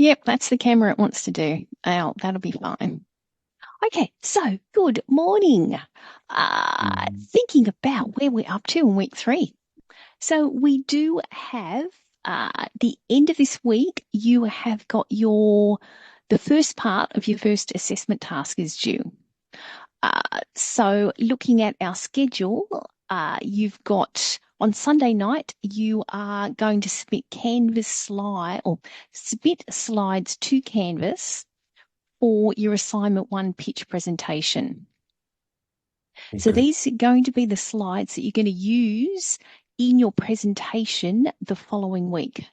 Yep, that's the camera it wants to do. Oh, that'll be fine. Okay, so good morning. Mm. Thinking about where we're up to in week 3. So we do have the end of this week, you have got the first part of your first assessment task is due. So looking at our schedule, you've got on Sunday night, you are going to submit Canvas slide or submit slides to Canvas for your assignment 1 pitch presentation. So Okay. these are going to be the slides that you're going to use in your presentation the following week.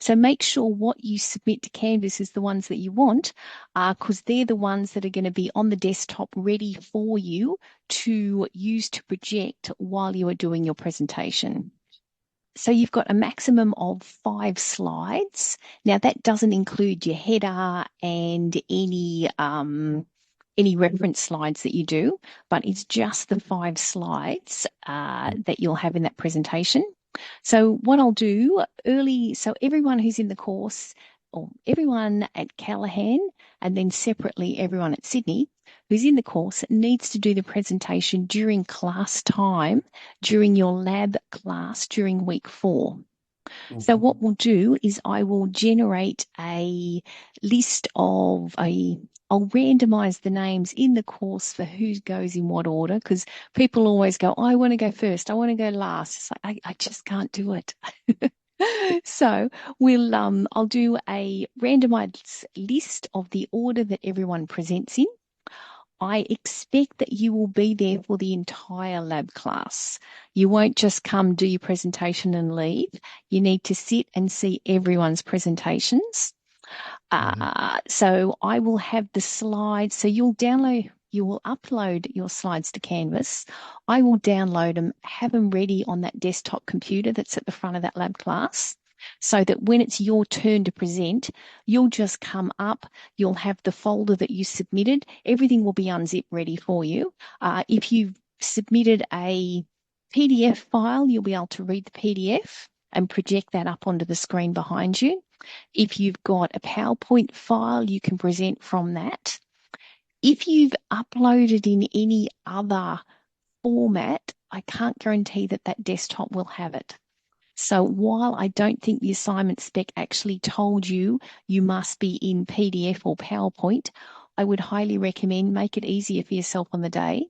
So make sure what you submit to Canvas is the ones that you want, because they're the ones that are going to be on the desktop ready for you to use to project while you are doing your presentation. So you've got a maximum of 5 slides. Now that doesn't include your header and any reference slides that you do, but it's just the 5 slides that you'll have in that presentation. So what I'll do so everyone who's in the course, or everyone at Callahan, and then separately everyone at Sydney who's in the course needs to do the presentation during class time, during your lab class during week 4. So Okay. what we'll do is I will generate a list of a I'll randomize the names in the course for who goes in what order because people always go, I want to go first, I want to go last. It's like I just can't do it. So I'll do a randomized list of the order that everyone presents in. I expect that you will be there for the entire lab class. You won't just come do your presentation and leave. You need to sit and see everyone's presentations. Mhm. So I will have the slides. So you will upload your slides to Canvas. I will download them, have them ready on that desktop computer that's at the front of that lab class. So that when it's your turn to present, you'll just come up, you'll have the folder that you submitted, everything will be unzipped ready for you. If you've submitted a PDF file, you'll be able to read the PDF and project that up onto the screen behind you. If you've got a PowerPoint file, you can present from that. If you've uploaded in any other format, I can't guarantee that that desktop will have it. So while I don't think the assignment spec actually told you you must be in PDF or PowerPoint, I would highly recommend make it easier for yourself on the day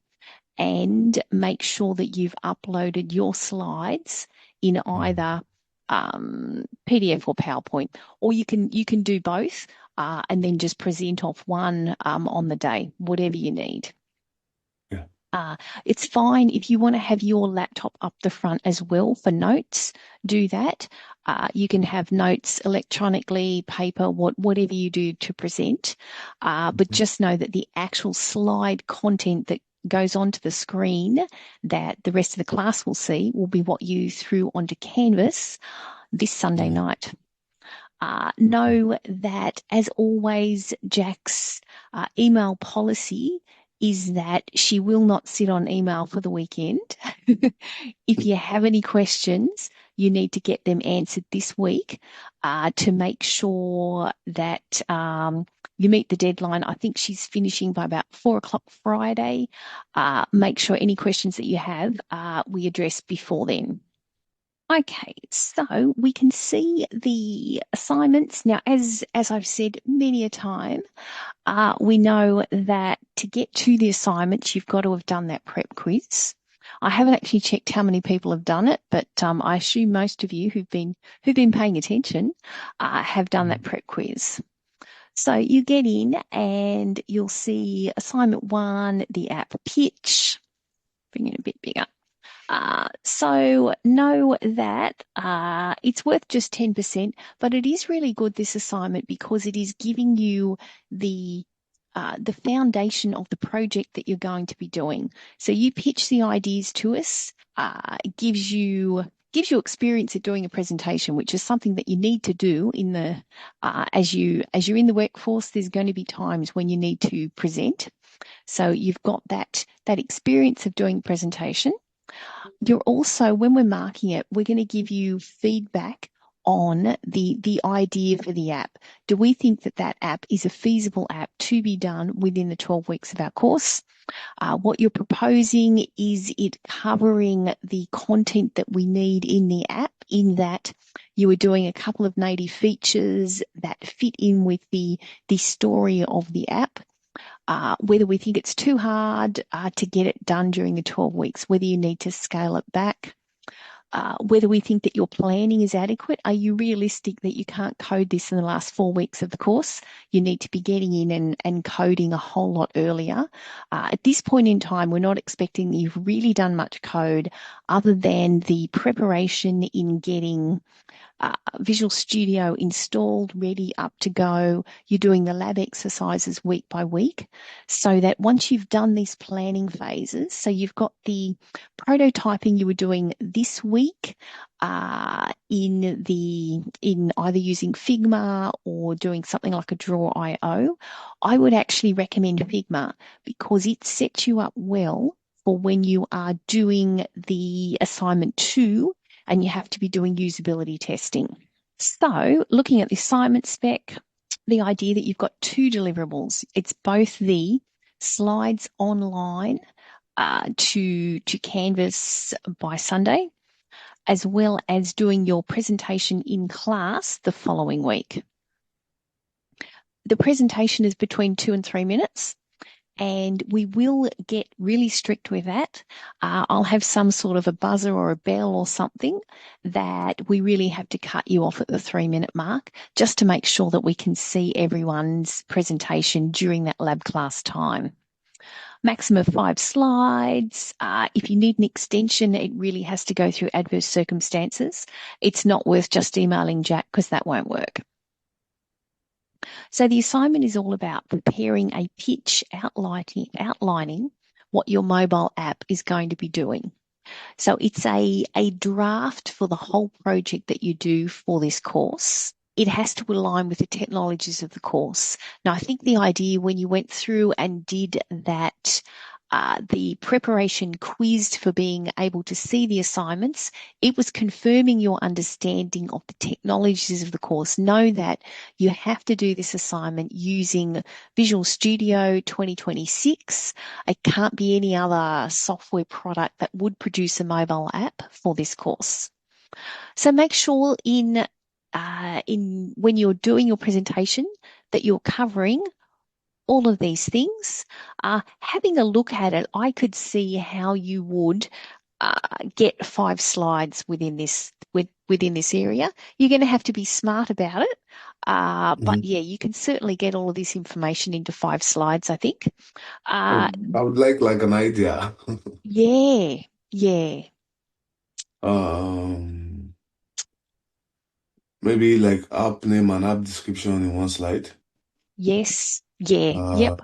and make sure that you've uploaded your slides in Mhm. either PDF or PowerPoint, or you can do both and then just present off one on the day, whatever you need. Yeah. Uh, it's fine if you want to have your laptop up the front as well for notes, do that. You can have notes electronically, paper, whatever you do to present. But Mhm. just know that the actual slide content that goes onto the screen that the rest of the class will see will be what you threw onto Canvas this Sunday Yeah. night. Okay. Know that, as always, Jack's email policy is that she will not sit on email for the weekend. If you have any questions, you need to get them answered this week to make sure that you meet the deadline. I think she's finishing by about 4 o'clock Friday. Make sure any questions that you have we address before then. Okay, so we can see the assignments. Now, as I've said many a time, we know that to get to the assignments, you've got to have done that prep quiz. I haven't actually checked how many people have done it, but I assume most of you who've been paying attention have done that Mhm. prep quiz. So you get in and you'll see assignment 1, the app pitch. Bring it a bit bigger. So know that it's worth just 10%, but it is really good, this assignment, because it is giving you the foundation of the project that you're going to be doing. So you pitch the ideas to us, it gives you experience at doing a presentation, which is something that you need to do in the as you're in the workforce. There's going to be times when you need to present. So you've got that experience of doing presentation. You're also, when we're marking it, we're going to give you feedback on the idea for the app. Do we think that that app is a feasible app to be done within the 12 weeks of our course? What you're proposing, is it covering the content that we need in the app, in that you are doing a couple of native features that fit in with the story of the app? Whether we think it's too hard to get it done during the 12 weeks, whether you need to scale it back, whether we think that your planning is adequate. Are you realistic that you can't code this in the last 4 weeks of the course? You need to be getting in and coding a whole lot earlier. At this point in time, we're not expecting that you've really done much code other than the preparation in getting Visual Studio installed, ready, up to go. You're doing the lab exercises week by week, so that once you've done these planning phases, so you've got the prototyping you were doing this week in either using Figma or doing something like a Draw.io. I would actually recommend Figma because it sets you up well for when you are doing the assignment 2 and you have to be doing usability testing. So, looking at the assignment spec, the idea that you've got 2 deliverables. It's both the slides online to Canvas by Sunday, as well as doing your presentation in class the following week. The presentation is between 2 and 3 minutes. And we will get really strict with that. I'll have some sort of a buzzer or a bell or something that we really have to cut you off at the 3-minute mark, just to make sure that we can see everyone's presentation during that lab class time. Maximum of 5 slides. If you need an extension, it really has to go through adverse circumstances. It's not worth just emailing Jack because that won't work. So the assignment is all about preparing a pitch outlining what your mobile app is going to be doing. So it's a draft for the whole project that you do for this course. It has to align with the technologies of the course. Now, I think the idea when you went through and did that, the preparation quiz for being able to see the assignments, it was confirming your understanding of the technologies of the course. Know that you have to do this assignment using Visual Studio 2026. It can't be any other software product that would produce a mobile app for this course. So make sure in when you're doing your presentation that you're covering all of these things. Having a look at it, I could see how you would get 5 slides within this area. You're going to have to be smart about it, but yeah, you can certainly get all of this information into 5 slides, I think. Oh, I would like an idea. Yeah, yeah, Um, Maybe like app name and app description in one slide. yes, yeah, Uh, yep,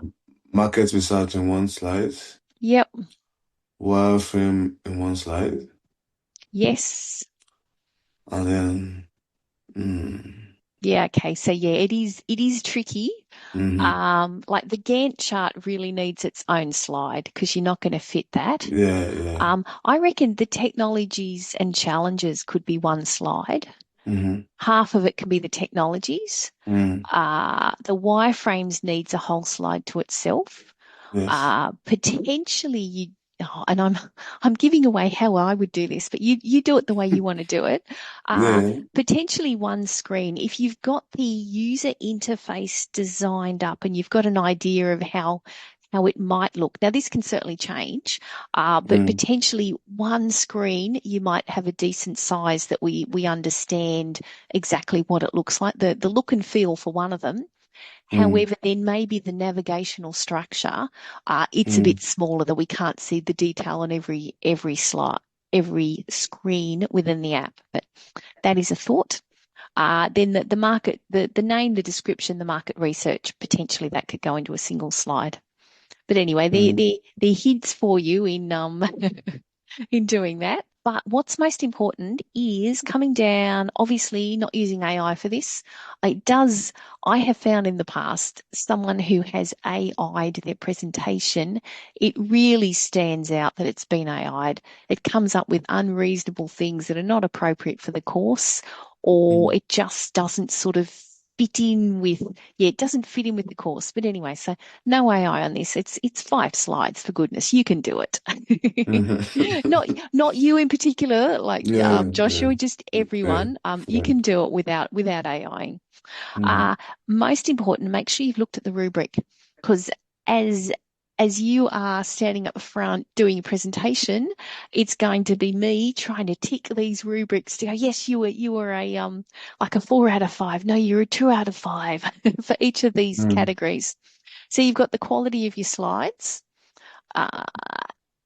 Market research in one slide. yep, Wireframe in one slide. yes. And then, mm, Yeah, okay. So yeah, it is tricky. hmm Like the Gantt chart really needs its own slide because you're not going to fit that. Yeah, yeah. I reckon the technologies and challenges could be one slide. hmm Half of it can be the technologies. mm The wireframes needs a whole slide to itself. Yes. Potentially you, oh, and I'm giving away how I would do this, but you do it the way you want to do it. Uh, Yeah. Potentially one screen. If you've got the user interface designed up and you've got an idea of how it might look. Now, this can certainly change, but mm potentially one screen, you might have a decent size that we understand exactly what it looks like, the look and feel for one of them. mm However, then maybe the navigational structure, it's a bit mm smaller that we can't see the detail on every slide, every screen within the app. But that is a thought. Then the market, the name, the description, the market research, potentially that could go into a single slide. But anyway, mm the hints for you in in doing that. But what's most important is coming down, obviously not using AI for this. It does, I have found in the past, someone who has AI'd their presentation, it really stands out that it's been AI'd. It comes up with unreasonable things that are not appropriate for the course, or mm, it just doesn't sort of fit in with, yeah, it doesn't fit in with the course. But anyway, so no AI on this. It's 5 slides, for goodness. You can do it. Not you in particular, like Yeah, yeah, Joshua, just yeah. Fair, everyone. You fair. can do it without AI. Mm, Uh, Most important, make sure you've looked at the rubric, because as as you are standing up front doing a presentation, it's going to be me trying to tick these rubrics to go, yes, you were a like a 4 out of 5. No, you're a 2 out of 5 for each of these mm, categories. So you've got the quality of your slides. Uh,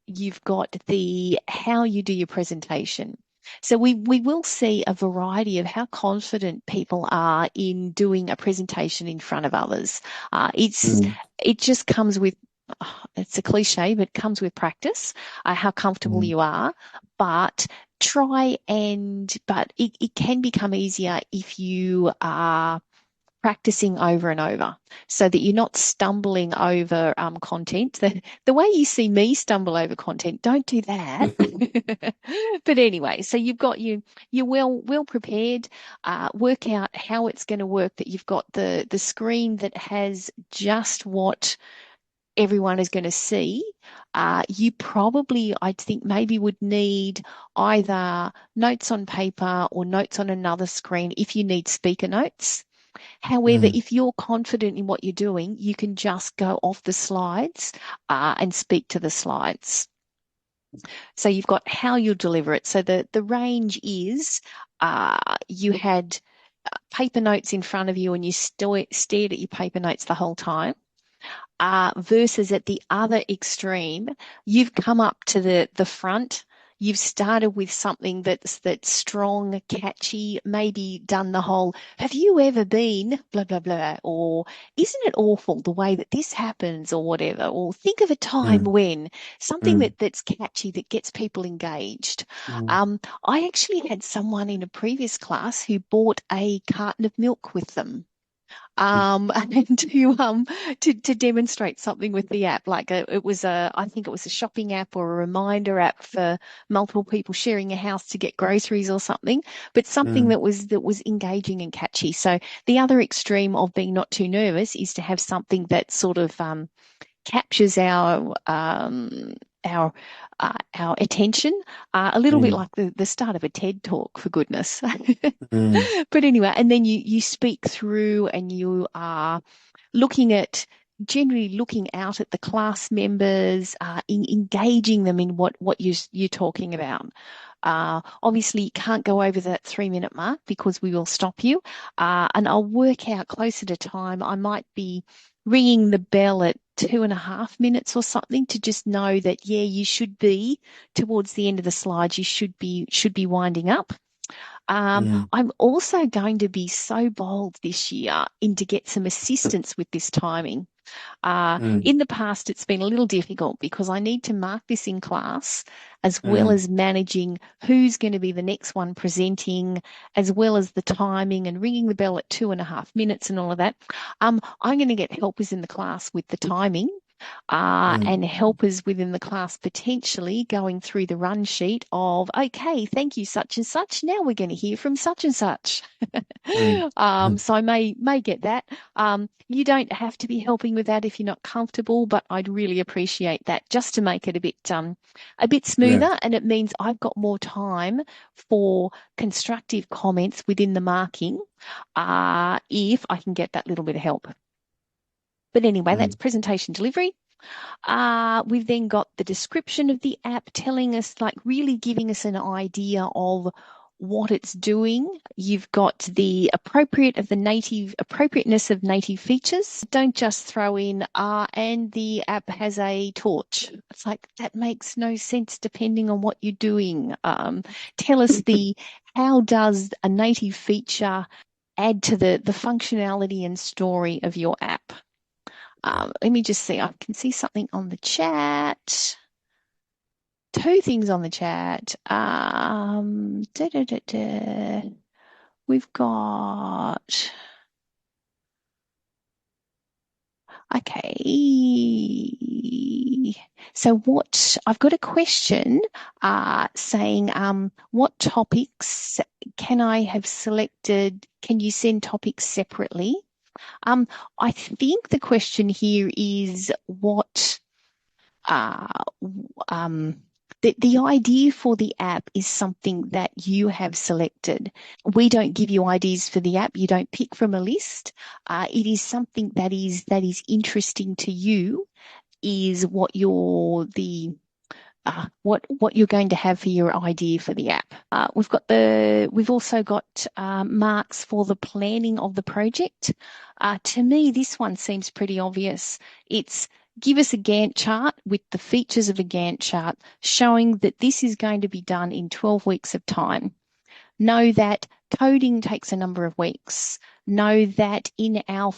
you've got the how you do your presentation. So we will see a variety of how confident people are in doing a presentation in front of others. mm, It just comes with, it's a cliche, but it comes with practice, how comfortable mm, you are. But but it can become easier if you are practicing over and over so that you're not stumbling over content. The way you see me stumble over content, don't do that. But anyway, so you're well prepared. Work out how it's going to work, that you've got the screen that has just what everyone is going to see. You probably, I think, maybe would need either notes on paper or notes on another screen if you need speaker notes. However, mm, if you're confident in what you're doing, you can just go off the slides and speak to the slides. So you've got how you'll deliver it. So the range is you had paper notes in front of you and you stared at your paper notes the whole time, versus at the other extreme, you've come up to the front. You've started with something that's strong, catchy, maybe done the whole, have you ever been blah blah blah, or isn't it awful the way that this happens, or whatever, or think of a time mm, when, something mm, that's catchy that gets people engaged. mm, I actually had someone in a previous class who bought a carton of milk with them, and to demonstrate something with the app. Like I think it was a shopping app or a reminder app for multiple people sharing a house to get groceries or something, but something mm, that was engaging and catchy. So the other extreme of being not too nervous is to have something that sort of captures our attention, a little bit mm, like the start of a TED talk, for goodness. mm, But anyway, and then you speak through and you are looking at generally looking out at the class members, engaging them in what you're talking about. Obviously, you can't go over that 3 minute mark because we will stop you. And I'll work out closer to time. I might be ringing the bell at 2.5 minutes or something to just know that, yeah, you should be towards the end of the slides. You should be winding up. mm, I'm also going to be so bold this year in to get some assistance with this timing. mm, In the past, it's been a little difficult because I need to mark this in class as well mm, as managing who's going to be the next one presenting, as well as the timing and ringing the bell at 2.5 minutes and all of that. I'm going to get helpers in the class with the timing, mm, and helpers within the class potentially going through the run sheet of, okay, thank you, such and such. Now we're going to hear from such and such. mm, mm. So I may get that. You don't have to be helping with that if you're not comfortable, but I'd really appreciate that just to make it a bit Yeah. smoother, and it means I've got more time for constructive comments within the marking, if I can get that little bit of help. But anyway, that's Mm, presentation delivery. We've then got the description of the app telling us, like really giving us an idea of what it's doing. You've got the appropriateness of native features. Don't just throw in, and the app has a torch. It's like that makes no sense depending on what you're doing. Tell us how does a native feature add to the functionality and story of your app? yeah. Let me just see. I can see something on the chat. Two things on the chat. Da, da, da, da. We've got, okay. So I've got a question saying, what topics can I have selected? Can you send topics separately? Um, I think the question here is what uh, the idea for the app is something that you have selected. We don't give you ideas for the app. You don't pick from a list. It is something that is interesting to you. Is what what you're going to have for your idea for the app. We've also got marks for the planning of the project. To me, this one seems pretty obvious. It's give us a Gantt chart with the features of a Gantt chart showing that this is going to be done in 12 weeks of time. Know that coding takes a number of weeks. Know that in our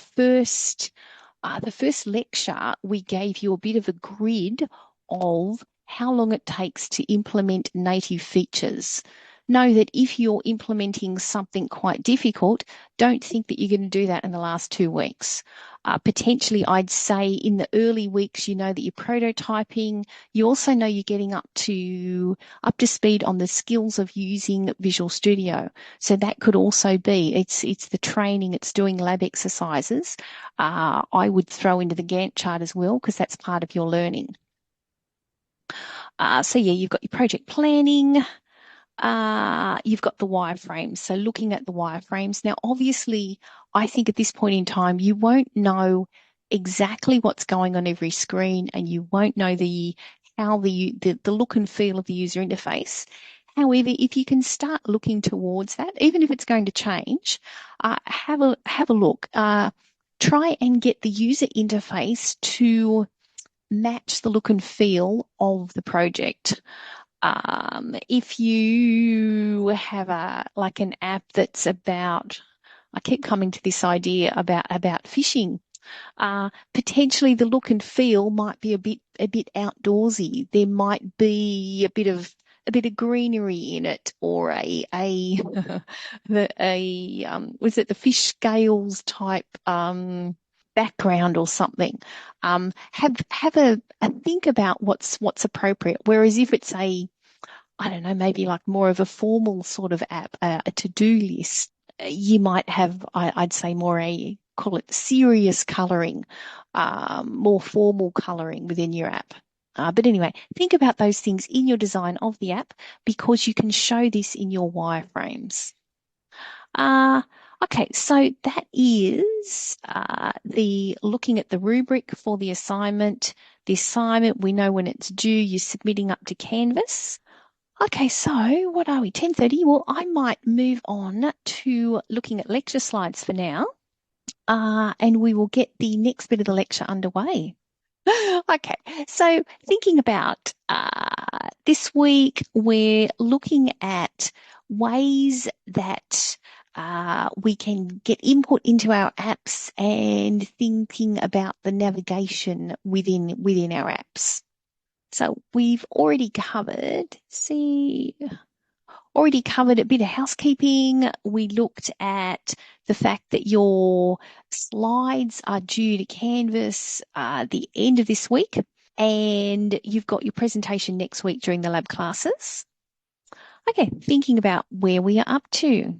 the first lecture, we gave you a bit of a grid of how long it takes to implement native features. Know that if you're implementing something quite difficult, don't think that you're going to do that in the last 2 weeks. Potentially, I'd say in the early weeks, you know that you're prototyping. You also know you're getting up to speed on the skills of using Visual Studio. So that could also be it's the training, it's doing lab exercises. I would throw into the Gantt chart as well because that's part of your learning. So yeah, you've got your project planning. You've got the wireframes. So looking at the wireframes. Now, obviously, I think at this point in time, you won't know exactly what's going on every screen and you won't know how the look and feel of the user interface. However, if you can start looking towards that, even if it's going to change, have a look. Try and get the user interface to match the look and feel of the project. If you have an app that's about, I keep coming to this idea about fishing. Potentially the look and feel might be a bit outdoorsy. There might be a bit of greenery in it, or was it the fish scales type background or something. Have a think about what's appropriate. Whereas if it's I don't know, maybe like more of a formal sort of app, a to-do list, you might have, I'd say more call it serious coloring, more formal coloring within your app. But anyway, think about those things in your design of the app because you can show this in your wireframes. Uh, okay, so that is the looking at the rubric for the assignment. The assignment, we know when it's due, you're submitting up to Canvas. Okay, so what are we? 10:30? Well, I might move on to looking at lecture slides for now, and we will get the next bit of the lecture underway. Okay, so thinking about this week, we're looking at ways that we can get input into our apps and thinking about the navigation within our apps. So we've already covered a bit of housekeeping. We looked at the fact that your slides are due to Canvas the end of this week, and you've got your presentation next week during the lab classes. Okay, thinking about where we are up to.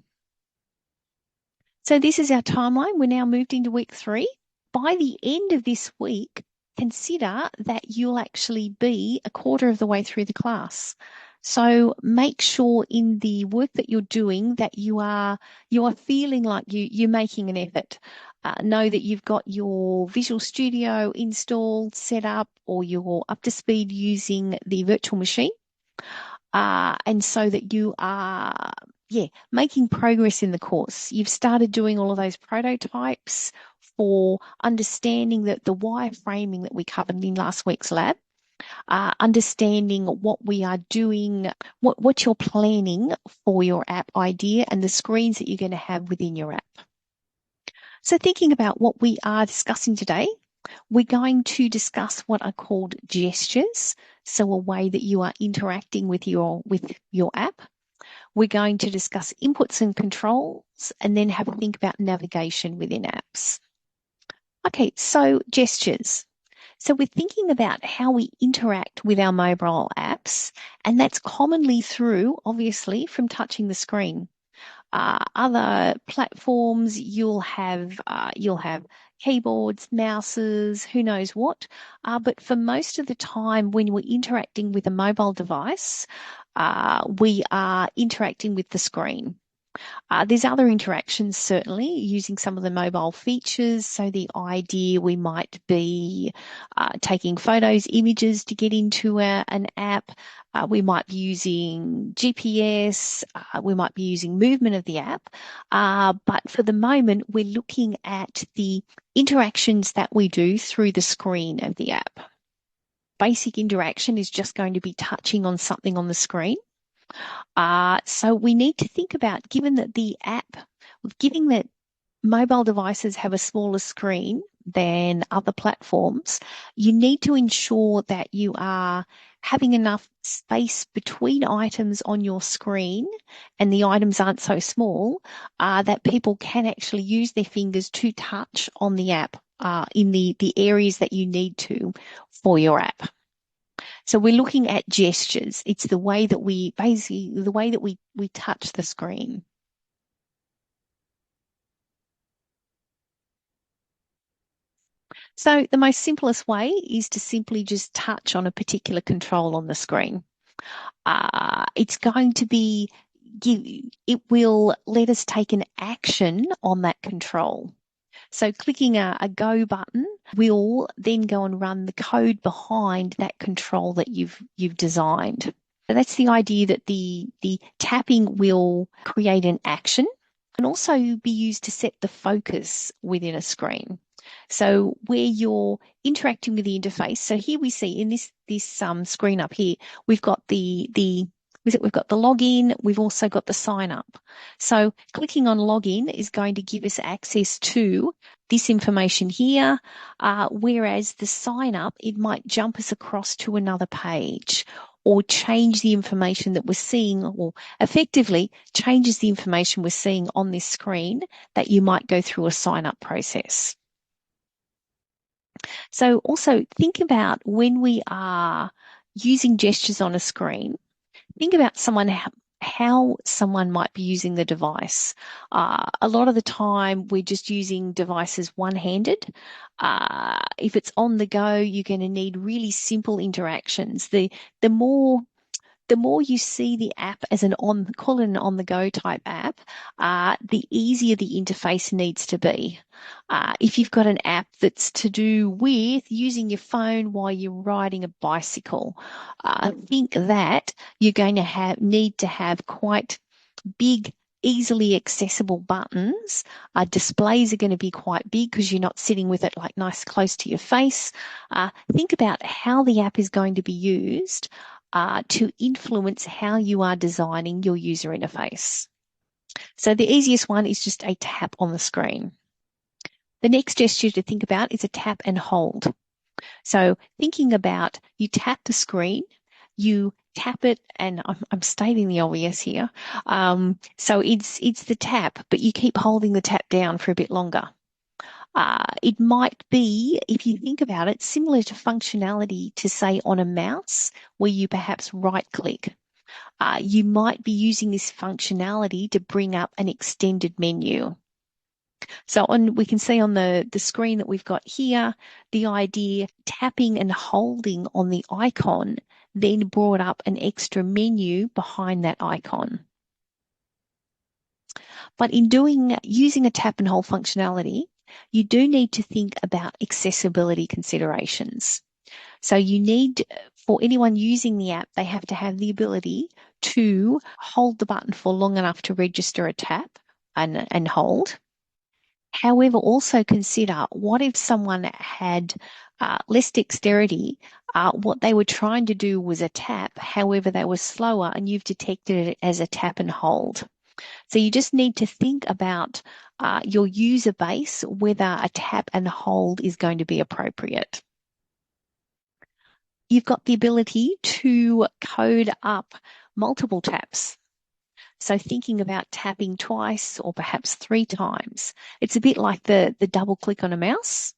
So this is our timeline. We're now moved into week 3. By the end of this week, consider that you'll actually be a quarter of the way through the class. So make sure in the work that you're doing that you are feeling like you're making an effort. Know that you've got your Visual Studio installed, set up, or you're up to speed using the virtual machine. And so that you are, making progress in the course. You've started doing all of those prototypes for understanding that the wireframing that we covered in last week's lab, understanding what we are doing, what you're planning for your app idea and the screens that you're going to have within your app. So thinking about what we are discussing today, we're going to discuss what are called gestures, so a way that you are interacting with your app. We're going to discuss inputs and controls and then have a think about navigation within apps. Okay, so gestures. So we're thinking about how we interact with our mobile apps, and that's commonly through, obviously, from touching the screen. Other platforms, you'll have keyboards, mouses, who knows what. But for most of the time, when we're interacting with a mobile device, we are interacting with the screen. There's other interactions, certainly, using some of the mobile features. So the idea we might be taking photos, images to get into an app. We might be using GPS. We might be using movement of the app. But for the moment, we're looking at the interactions that we do through the screen of the app. Basic interaction is just going to be touching on something on the screen. So we need to think about, given that mobile devices have a smaller screen than other platforms, you need to ensure that you are having enough space between items on your screen and the items aren't so small that people can actually use their fingers to touch on the app in the areas that you need to for your app. So we're looking at gestures. It's the way that we touch the screen. So the most simplest way is to simply just touch on a particular control on the screen. It's going to be it will let us take an action on that control. So clicking a go button will then go and run the code behind that control that you've designed. So that's the idea that the tapping will create an action and also be used to set the focus within a screen. So where you're interacting with the interface. So here we see in this screen up here, we've got we've got the login, we've also got the sign up. So clicking on login is going to give us access to this information here, whereas the sign up, it might jump us across to another page or change the information that we're seeing, or effectively changes the information we're seeing on this screen that you might go through a sign up process. So also think about when we are using gestures on a screen, think about how someone might be using the device. A lot of the time, we're just using devices one-handed. If it's on the go, you're going to need really simple interactions. The more the more you see the app as call it an on-the-go type app, the easier the interface needs to be. If you've got an app that's to do with using your phone while you're riding a bicycle, I think that you're going to need to have quite big, easily accessible buttons. Displays are going to be quite big because you're not sitting with it like nice close to your face. Think about how the app is going to be used to influence how you are designing your user interface. So the easiest one is just a tap on the screen. The next gesture to think about is a tap and hold. So thinking about you tap the screen, you tap it, and I'm stating the obvious here. So it's the tap, but you keep holding the tap down for a bit longer. It might be, if you think about it, similar to functionality to say on a mouse where you perhaps right click. You might be using this functionality to bring up an extended menu. So we can see on the screen that we've got here, the idea tapping and holding on the icon then brought up an extra menu behind that icon. But in using a tap and hold functionality, you do need to think about accessibility considerations. So you need, for anyone using the app, they have to have the ability to hold the button for long enough to register a tap and hold. However, also consider what if someone had less dexterity, what they were trying to do was a tap, however, they were slower and you've detected it as a tap and hold. So you just need to think about your user base, whether a tap and hold is going to be appropriate. You've got the ability to code up multiple taps. So thinking about tapping twice or perhaps 3 times. It's a bit like the double click on a mouse.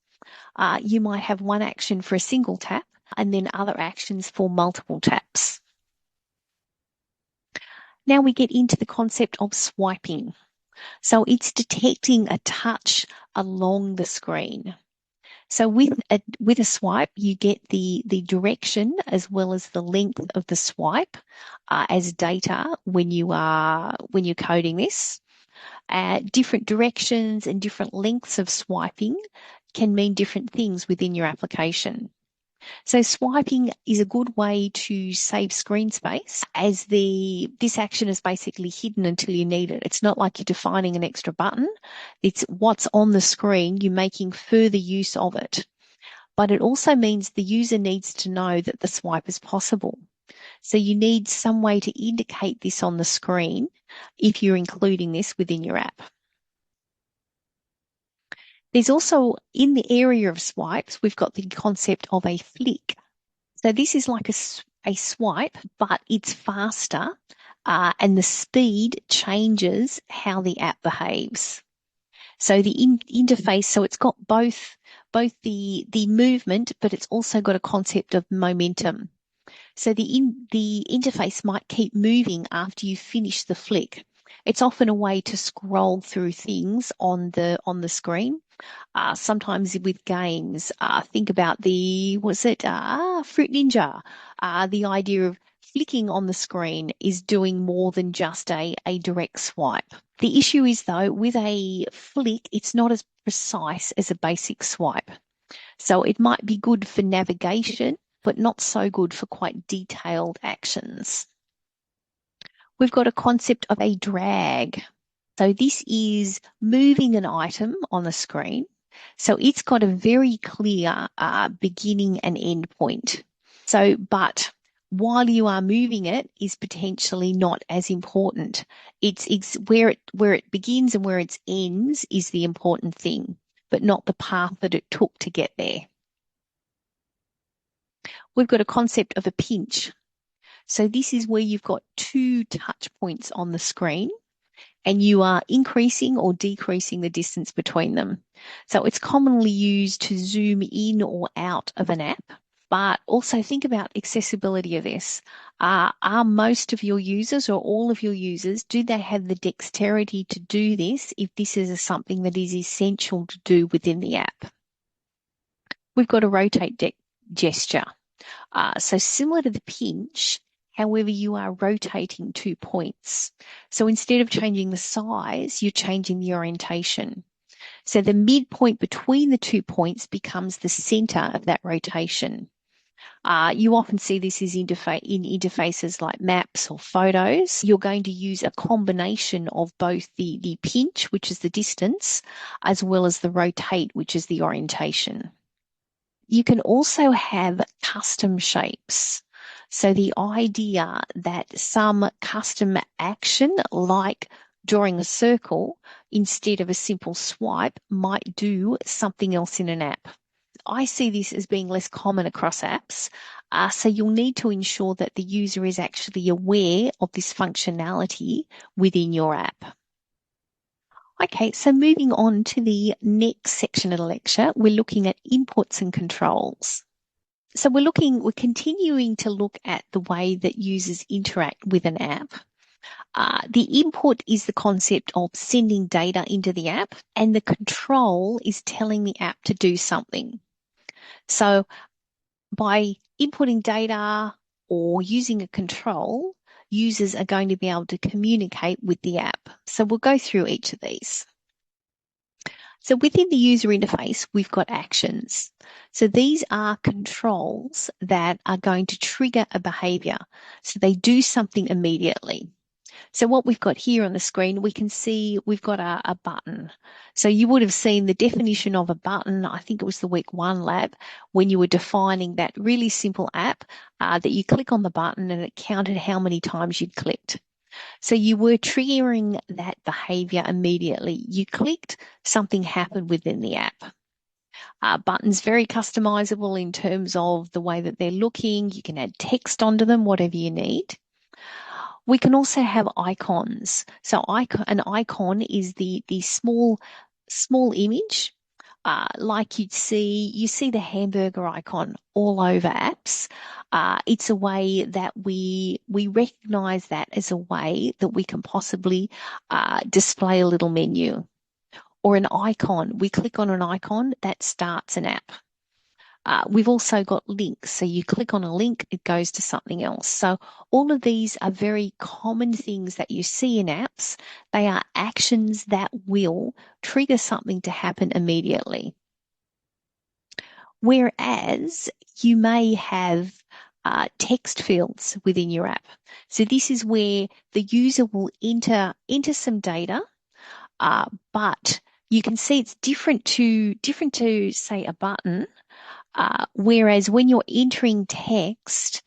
You might have one action for a single tap and then other actions for multiple taps. Now we get into the concept of swiping. So it's detecting a touch along the screen. So with a swipe, you get the direction as well as the length of the swipe as data when you're coding this. Different directions and different lengths of swiping can mean different things within your application. So swiping is a good way to save screen space as this action is basically hidden until you need it. It's not like you're defining an extra button. It's what's on the screen, you're making further use of it. But it also means the user needs to know that the swipe is possible. So you need some way to indicate this on the screen if you're including this within your app. There's also, in the area of swipes, we've got the concept of a flick. So this is like a swipe, but it's faster, and the speed changes how the app behaves. So the interface, so it's got both the movement, but it's also got a concept of momentum. So the interface might keep moving after you finish the flick. It's often a way to scroll through things on the screen. Sometimes with games, think about Fruit Ninja? The idea of flicking on the screen is doing more than just a direct swipe. The issue is, though, with a flick, it's not as precise as a basic swipe. So it might be good for navigation, but not so good for quite detailed actions. We've got a concept of a drag. So this is moving an item on the screen. So it's got a very clear beginning and end point. So, but while you are moving it is potentially not as important. It's where it begins and where it ends is the important thing, but not the path that it took to get there. We've got a concept of a pinch. So this is where you've got two touch points on the screen and you are increasing or decreasing the distance between them. So it's commonly used to zoom in or out of an app. But also think about accessibility of this. Are most of your users or all of your users, do they have the dexterity to do this if this is something that is essential to do within the app? We've got a rotate gesture. So similar to the pinch, however, you are rotating 2 points. So instead of changing the size, you're changing the orientation. So the midpoint between the 2 points becomes the center of that rotation. You often see this in interfaces like maps or photos. You're going to use a combination of both the pinch, which is the distance, as well as the rotate, which is the orientation. You can also have custom shapes. So the idea that some custom action, like drawing a circle instead of a simple swipe, might do something else in an app. I see this as being less common across apps. So you'll need to ensure that the user is actually aware of this functionality within your app. Okay, so moving on to the next section of the lecture, we're looking at inputs and controls. So we're continuing to look at the way that users interact with an app. The input is the concept of sending data into the app, and the control is telling the app to do something. So by inputting data or using a control, users are going to be able to communicate with the app. So we'll go through each of these. So within the user interface, we've got actions. So these are controls that are going to trigger a behavior. So they do something immediately. So what we've got here on the screen, we can see we've got a button. So you would have seen the definition of a button, I think it was the week 1 lab, when you were defining that really simple app that you click on the button and it counted how many times you'd clicked. So you were triggering that behavior immediately. You clicked, something happened within the app. Buttons very customizable in terms of the way that they're looking. You can add text onto them, whatever you need. We can also have icons. So an icon is the small image like you see the hamburger icon all over apps. It's a way that we recognize that as a way that we can possibly display a little menu or an icon. We click on an icon that starts an app. We've also got links. So you click on a link, it goes to something else. So all of these are very common things that you see in apps. They are actions that will trigger something to happen immediately. Whereas you may have text fields within your app. So this is where the user will enter some data, but you can see it's different to say a button. Whereas when you're entering text,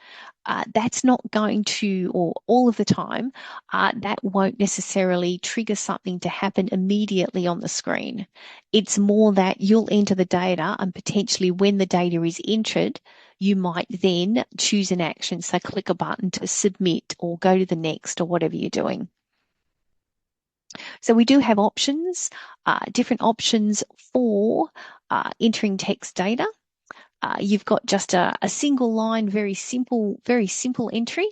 that's not going to, or all of the time, that won't necessarily trigger something to happen immediately on the screen. It's more that you'll enter the data and potentially when the data is entered, you might then choose an action. So click a button to submit or go to the next or whatever you're doing. So we do have options, different options for entering text data. You've got just a single line, very simple entry.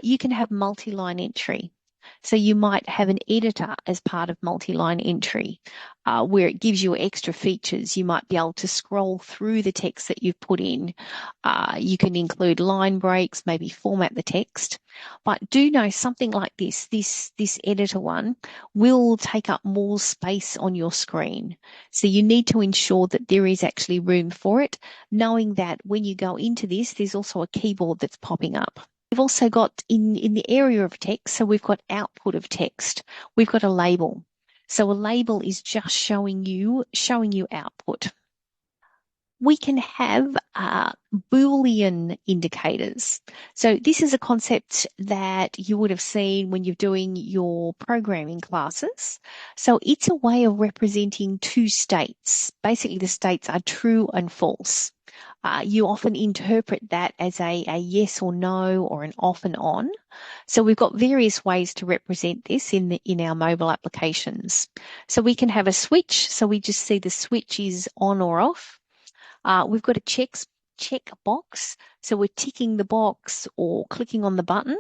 You can have multi-line entry. So you might have an editor as part of multi-line entry, where it gives you extra features. You might be able to scroll through the text that you've put in. You can include line breaks, maybe format the text. But do know something like this editor one will take up more space on your screen. So you need to ensure that there is actually room for it, knowing that when you go into this, there's also a keyboard that's popping up. We've also got in the area of text, so we've got output of text. We've got a label. So a label is just showing you output. We can have Boolean indicators. So this is a concept that you would have seen when you're doing your programming classes. So it's a way of representing two states. Basically, the states are true and false. You often interpret that as a yes or no or an off and on. So we've got various ways to represent this in our mobile applications. So we can have a switch. So we just see the switch is on or off. We've got a check box. So we're ticking the box or clicking on the button.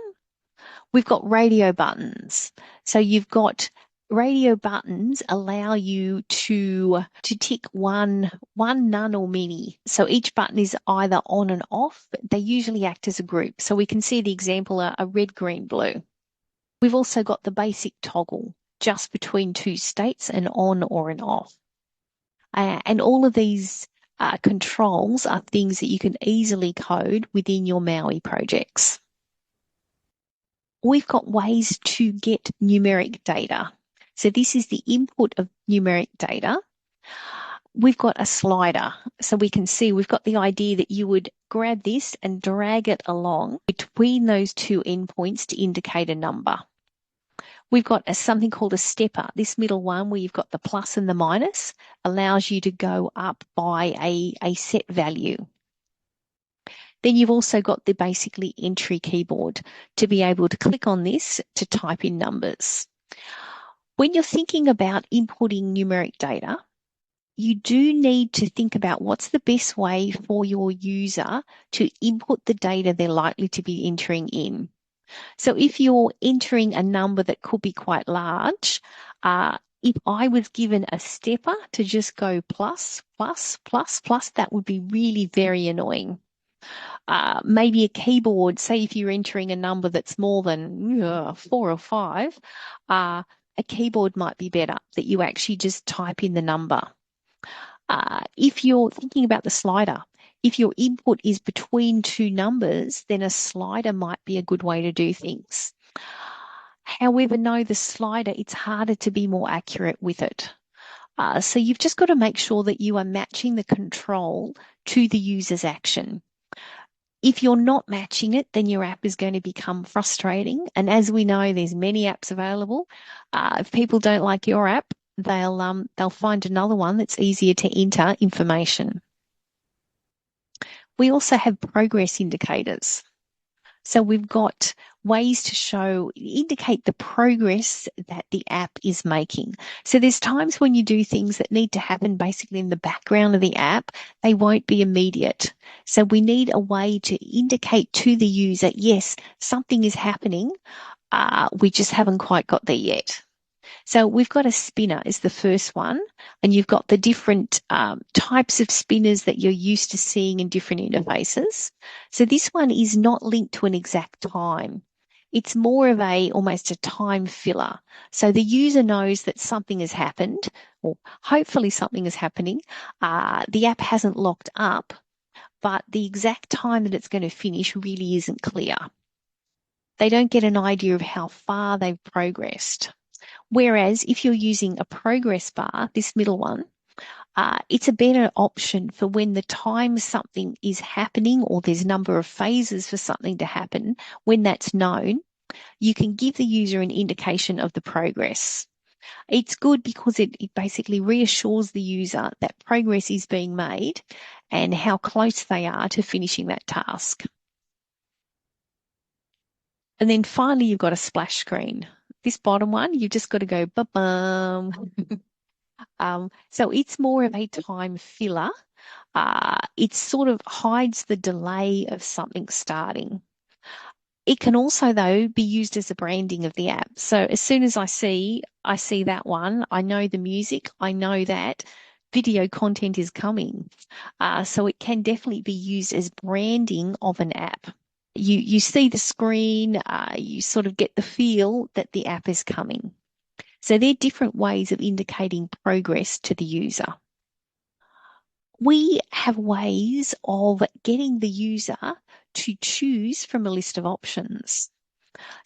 We've got radio buttons. So you've got radio buttons allow you to tick one, none, or many. So each button is either on and off, but they usually act as a group. So we can see the example, a red, green, blue. We've also got the basic toggle just between two states, an on or an off. And all of these controls are things that you can easily code within your Maui projects. We've got ways to get numeric data. So this is the input of numeric data. We've got a slider. So we can see we've got the idea that you would grab this and drag it along between those two endpoints to indicate a number. We've got something called a stepper. This middle one where you've got the plus and the minus allows you to go up by a set value. Then you've also got the basically entry keyboard to be able to click on this to type in numbers. When you're thinking about inputting numeric data, you do need to think about what's the best way for your user to input the data they're likely to be entering in. So if you're entering a number that could be quite large, if I was given a stepper to just go plus, plus, plus, plus, that would be really very annoying. Maybe a keyboard, say if you're entering a number that's more than 4 or 5, a keyboard might be better, that you actually just type in the number. If you're thinking about the slider, if your input is between two numbers, then a slider might be a good way to do things. However, no, the slider, it's harder to be more accurate with it. So you've just got to make sure that you are matching the control to the user's action. If you're not matching it, then your app is going to become frustrating. And as we know, there's many apps available. If people don't like your app, they'll find another one that's easier to enter information. We also have progress indicators. So we've got ways to indicate the progress that the app is making. So there's times when you do things that need to happen basically in the background of the app, they won't be immediate. So we need a way to indicate to the user, yes, something is happening. We just haven't quite got there yet. So we've got a spinner is the first one, and you've got the different types of spinners that you're used to seeing in different interfaces. So this one is not linked to an exact time. It's more of almost a time filler. So the user knows that something has happened, or hopefully something is happening. The app hasn't locked up, but the exact time that it's going to finish really isn't clear. They don't get an idea of how far they've progressed. Whereas if you're using a progress bar, this middle one, it's a better option for when the time something is happening or there's a number of phases for something to happen. When that's known, you can give the user an indication of the progress. It's good because it basically reassures the user that progress is being made and how close they are to finishing that task. And then finally, you've got a splash screen. This bottom one, you've just got to go ba-bum. So it's more of a time filler. It sort of hides the delay of something starting. It can also, though, be used as a branding of the app. So as soon as I see that one, I know the music, I know that video content is coming. So it can definitely be used as branding of an app. You see the screen, you sort of get the feel that the app is coming. So they're different ways of indicating progress to the user. We have ways of getting the user to choose from a list of options.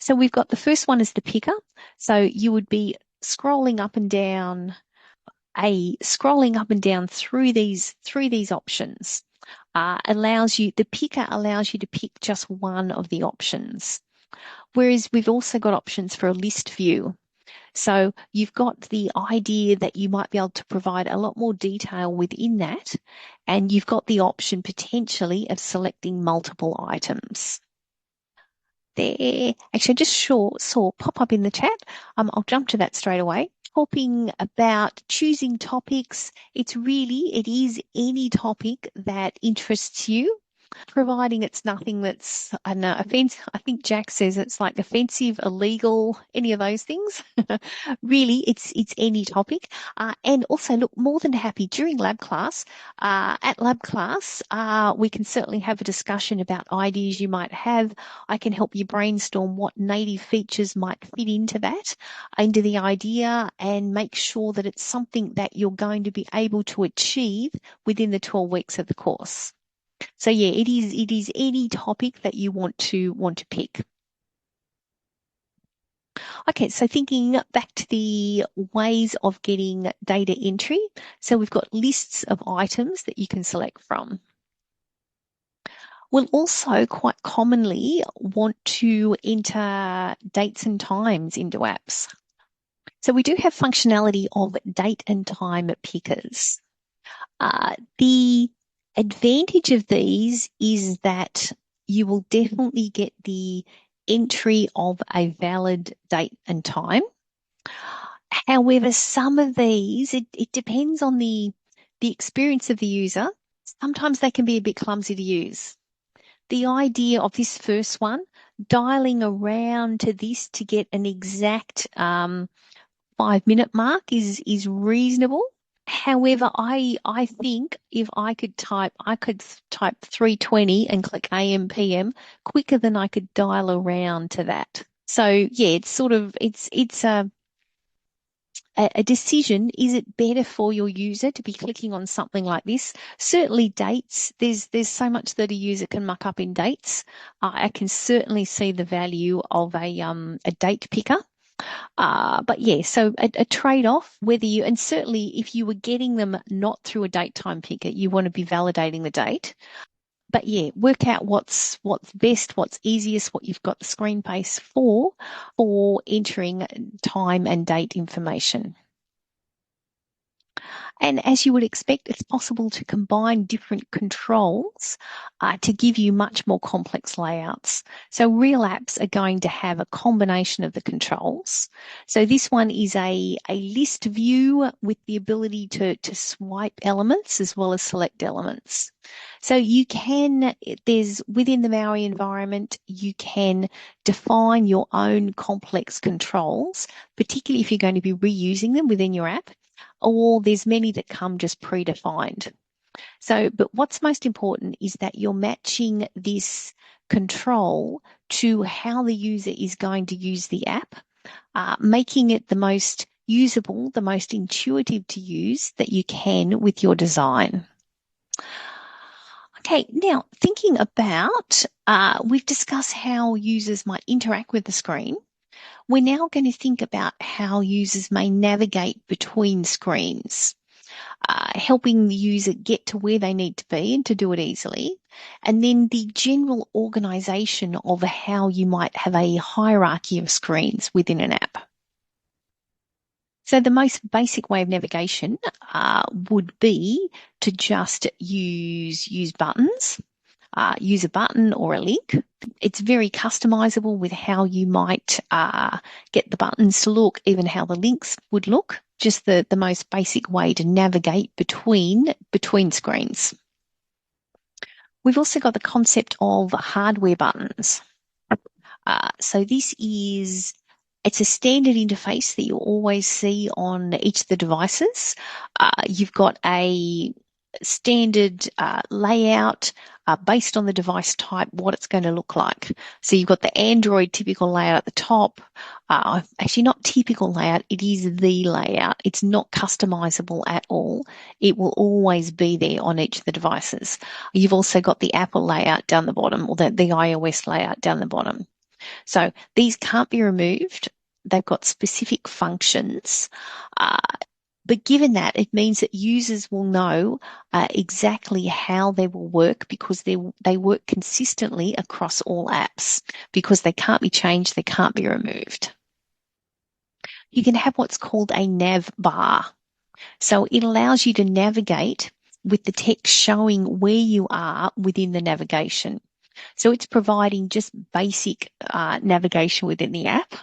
So we've got the first one is the picker. So you would be scrolling up and down through these options. The picker allows you to pick just one of the options. Whereas we've also got options for a list view. So you've got the idea that you might be able to provide a lot more detail within that, and you've got the option potentially of selecting multiple items. There, actually, I just saw pop up in the chat. I'll jump to that straight away. Talking about choosing topics, it is any topic that interests you, providing it's nothing that's, I don't know, offensive. I think Jack says it's like offensive, illegal, any of those things. Really, it's any topic. And also, look, more than happy during lab class. At lab class, we can certainly have a discussion about ideas you might have. I can help you brainstorm what native features might fit into the idea, and make sure that it's something that you're going to be able to achieve within the 12 weeks of the course. So yeah, it is any topic that you want to pick. Okay, so thinking back to the ways of getting data entry. So we've got lists of items that you can select from. We'll also quite commonly want to enter dates and times into apps. So we do have functionality of date and time pickers. The advantage of these is that you will definitely get the entry of a valid date and time. However, some of these, it depends on the experience of the user. Sometimes they can be a bit clumsy to use. The idea of this first one, dialing around to this to get an exact 5-minute mark is reasonable. However, I think if I could type 3:20 and click AM PM quicker than I could dial around to that. So yeah, it's a decision. Is it better for your user to be clicking on something like this? Certainly dates. There's so much that a user can muck up in dates. I can certainly see the value of a date picker. But yeah, so a trade-off, and certainly if you were getting them not through a date time picker, you want to be validating the date. But yeah, work out what's best, what's easiest, what you've got the screen space for entering time and date information. And as you would expect, it's possible to combine different controls to give you much more complex layouts. So real apps are going to have a combination of the controls. So this one is a list view with the ability to swipe elements as well as select elements. So you can, there's within the Maui environment, you can define your own complex controls, particularly if you're going to be reusing them within your app, or there's many that come just predefined. So, but what's most important is that you're matching this control to how the user is going to use the app, making it the most usable, the most intuitive to use that you can with your design. Okay, now thinking about, we've discussed how users might interact with the screen. We're now going to think about how users may navigate between screens, helping the user get to where they need to be and to do it easily. And then the general organization of how you might have a hierarchy of screens within an app. So the most basic way of navigation would be to just use buttons. Use a button or a link. It's very customizable with how you might get the buttons to look, even how the links would look. Just the most basic way to navigate between screens. We've also got the concept of hardware buttons. So this is, it's a standard interface that you'll always see on each of the devices. You've got a standard layout based on the device type, what it's going to look like. So you've got the Android typical layout at the top. Actually, not typical layout, it is the layout. It's not customizable at all. It will always be there on each of the devices. You've also got the Apple layout down the bottom, or the iOS layout down the bottom. So these can't be removed. They've got specific functions. But given that, it means that users will know exactly how they will work because they work consistently across all apps because they can't be changed, they can't be removed. You can have what's called a nav bar. So it allows you to navigate with the text showing where you are within the navigation. So it's providing just basic navigation within the app.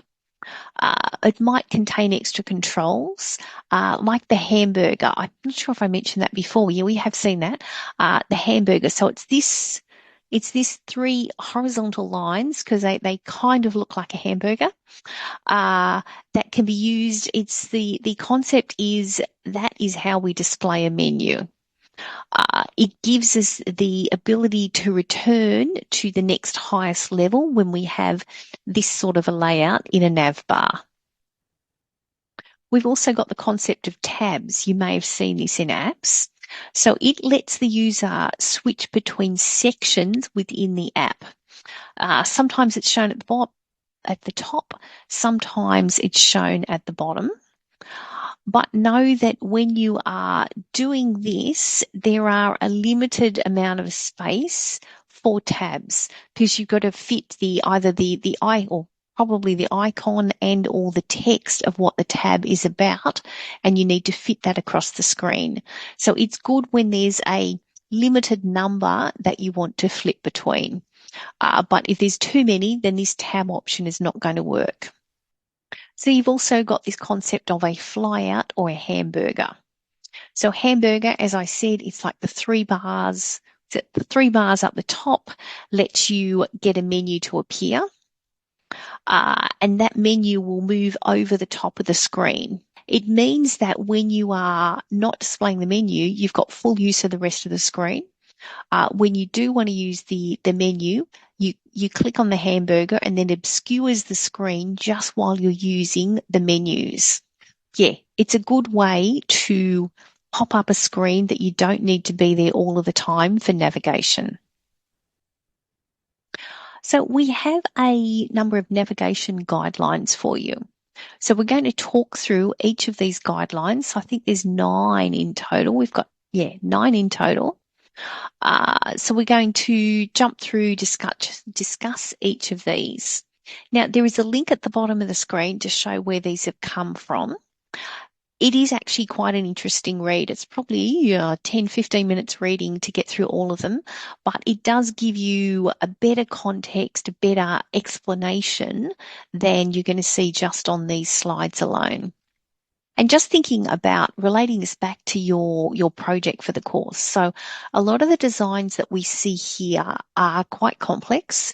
It might contain extra controls, like the hamburger. I'm not sure if I mentioned that before. Yeah, we have seen that. The hamburger. So it's this three horizontal lines because they kind of look like a hamburger. That can be used. It's the concept is that is how we display a menu. It gives us the ability to return to the next highest level when we have this sort of a layout in a nav bar. We've also got the concept of tabs. You may have seen this in apps. So it lets the user switch between sections within the app. Sometimes it's shown at the top, sometimes it's shown at the bottom. But know that when you are doing this, there are a limited amount of space for tabs because you've got to fit either the probably the icon and or the text of what the tab is about, and you need to fit that across the screen. So it's good when there's a limited number that you want to flip between. But if there's too many, then this tab option is not going to work. So you've also got this concept of a flyout or a hamburger. So hamburger, as I said, it's like the three bars. The three bars up the top lets you get a menu to appear. And that menu will move over the top of the screen. It means that when you are not displaying the menu, you've got full use of the rest of the screen. When you do want to use the menu, you click on the hamburger and then it obscures the screen just while you're using the menus. Yeah, it's a good way to pop up a screen that you don't need to be there all of the time for navigation. So we have a number of navigation guidelines for you. So we're going to talk through each of these guidelines. So I think there's 9 in total. We've got, 9 in total. So we're going to jump through, discuss each of these. Now, there is a link at the bottom of the screen to show where these have come from. It is actually quite an interesting read. It's probably 10, 15 minutes reading to get through all of them, but it does give you a better context, a better explanation than you're going to see just on these slides alone. And just thinking about relating this back to your project for the course. So a lot of the designs that we see here are quite complex.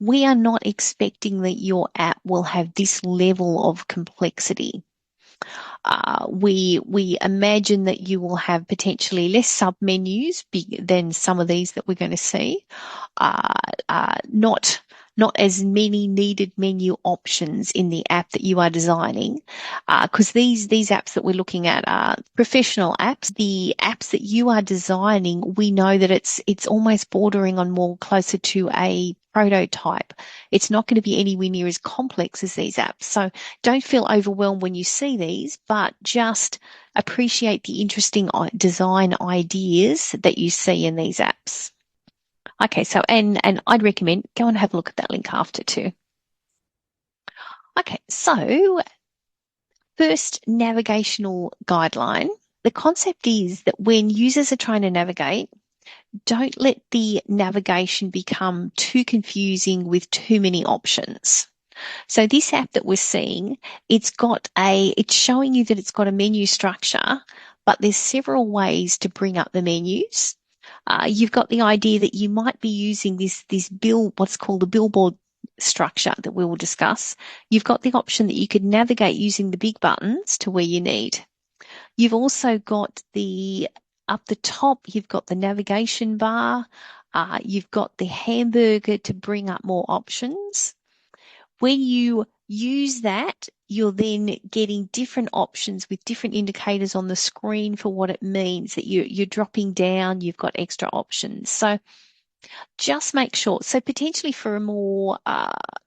We are not expecting that your app will have this level of complexity. We imagine that you will have potentially less sub-menus than some of these that we're going to see. Uh, not as many needed menu options in the app that you are designing, because these apps that we're looking at are professional apps. The apps that you are designing, we know that it's almost bordering on more closer to a prototype. It's not going to be anywhere near as complex as these apps. So don't feel overwhelmed when you see these, but just appreciate the interesting design ideas that you see in these apps. Okay, so and I'd recommend go and have a look at that link after too. Okay, so first navigational guideline. The concept is that when users are trying to navigate, don't let the navigation become too confusing with too many options. So this app that we're seeing, it's showing you that it's got a menu structure, but there's several ways to bring up the menus. You've got the idea that you might be using what's called a billboard structure that we will discuss. You've got the option that you could navigate using the big buttons to where you need. You've also got up the top, you've got the navigation bar. You've got the hamburger to bring up more options. When you use that, you're then getting different options with different indicators on the screen for what it means that you're dropping down, you've got extra options. So just make sure. So potentially for a more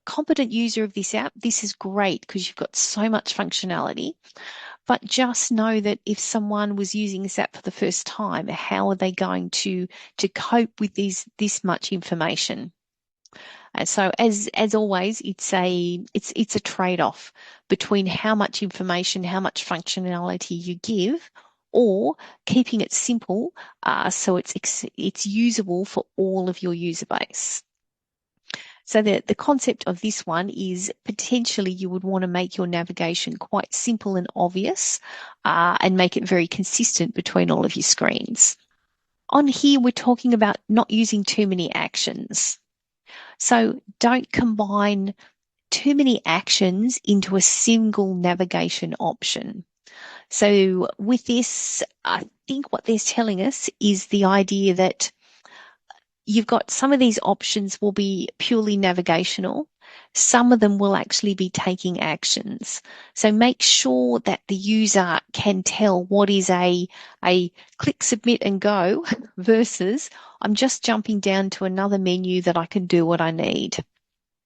competent user of this app, this is great because you've got so much functionality. But just know that if someone was using this app for the first time, how are they going to cope with this much information? And so as always, it's a trade-off between how much information, how much functionality you give, or keeping it simple, so it's usable for all of your user base. So the concept of this one is potentially you would want to make your navigation quite simple and obvious, and make it very consistent between all of your screens. On here, we're talking about not using too many actions. So don't combine too many actions into a single navigation option. So with this, I think what they're telling us is the idea that you've got some of these options will be purely navigational. Some of them will actually be taking actions. So make sure that the user can tell what is a click, submit and go versus I'm just jumping down to another menu that I can do what I need.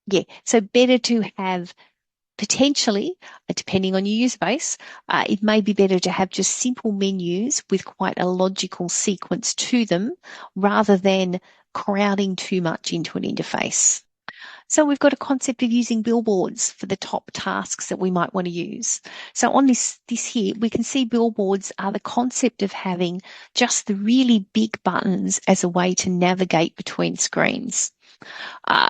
Yeah. So better to have potentially, depending on your user base, it may be better to have just simple menus with quite a logical sequence to them rather than crowding too much into an interface. So we've got a concept of using billboards for the top tasks that we might want to use. So on this here, we can see billboards are the concept of having just the really big buttons as a way to navigate between screens.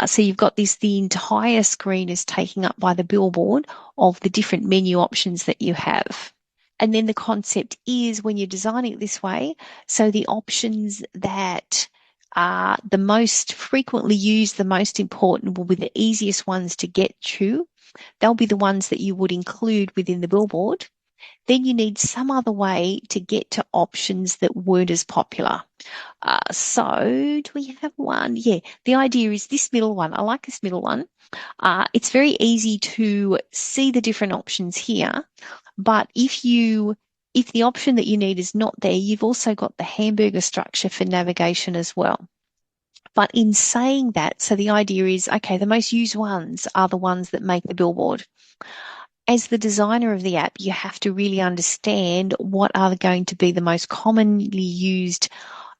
So you've got the entire screen is taken up by the billboard of the different menu options that you have. And then the concept is when you're designing it this way, so the options that are the most frequently used, the most important will be the easiest ones to get to. They'll be the ones that you would include within the billboard. Then you need some other way to get to options that weren't as popular. So do we have one? Yeah, the idea is this middle one. I like this middle one. It's very easy to see the different options here, but if the option that you need is not there, you've also got the hamburger structure for navigation as well. But in saying that, so the idea is, okay, the most used ones are the ones that make the billboard. As the designer of the app, you have to really understand what are going to be the most commonly used